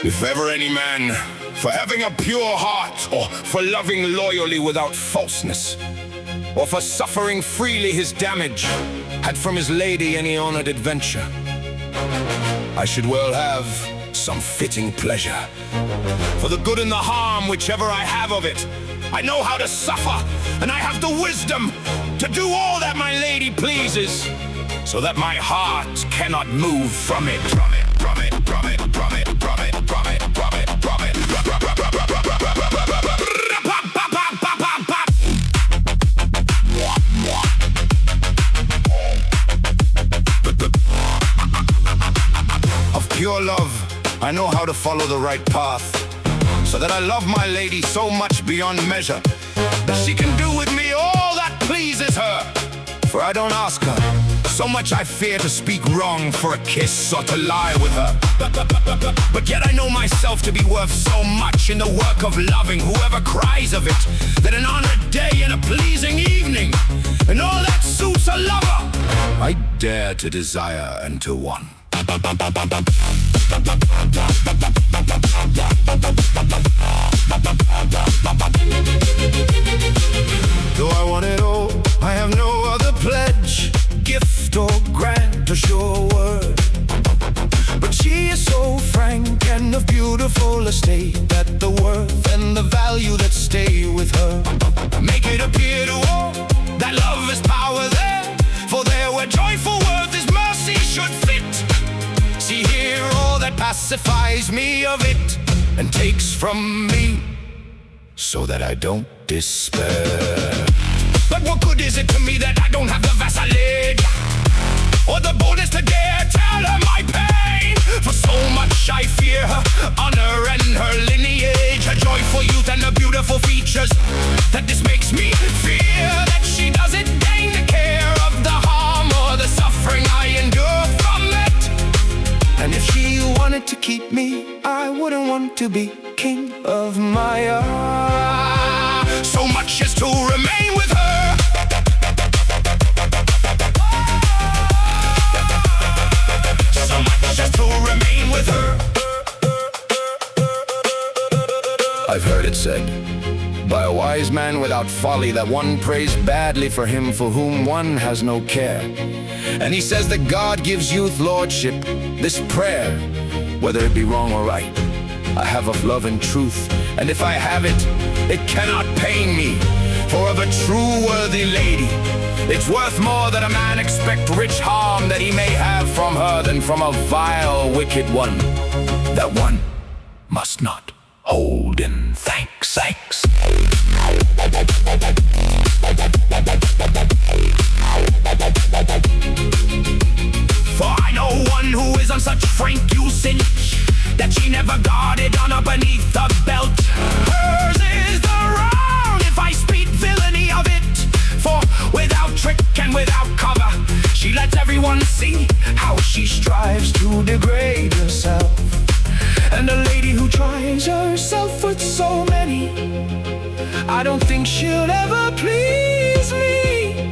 If ever any man, for having a pure heart, or for loving loyally without falseness, or for suffering freely his damage, had from his lady any honored adventure, I should well have some fitting pleasure. For the good and the harm, whichever I have of it, I know how to suffer, and I have the wisdom to do all that my lady pleases, so that my heart cannot move from it. Of pure love, I know how to follow the right path, so that I love my lady so much beyond measure, that she can do with me all that pleases her. For I don't ask her, so much I fear to speak wrong for a kiss or to lie with her. But yet I know myself to be worth so much in the work of loving whoever cries of it, that an honored day and a pleasing evening, and all that suits a lover, I dare to desire and to want. Though I want it all, I have no other pledge, gift or grant or sure word. But she is so frank and of beautiful estate, that the worth and the value that stay with her make it appear to all that love is power there. For there where joyful worth is mercy should fit. See here all that pacifies me of it, and takes from me, so that I don't despair. But what good is it to me that I don't have the vassalage, or the boldness to dare tell her my pain? For so much I fear her honor and her lineage, her joyful youth and her beautiful features, that this makes me fear that she doesn't deign to care of the harm or the suffering I endure from it. And if she wanted to keep me, I wouldn't want to be king of Maya, so much as to remain with her. So much as to remain with her. I've heard it said by a wise man without folly, that one prays badly for him for whom one has no care. And he says that God gives youth lordship, this prayer, whether it be wrong or right, I have of love and truth, and if I have it, it cannot pain me. For of a true worthy lady, it's worth more that a man expect rich harm that he may have from her, than from a vile wicked one, that one must not hold in thanks. For I know one who is on such frank usage, that she never guarded honor beneath the belt. Hers is the wrong if I speak villainy of it, for without trick and without cover, she lets everyone see how she strives to degrade herself. And a lady who tries herself with so many, I don't think she'll ever please me.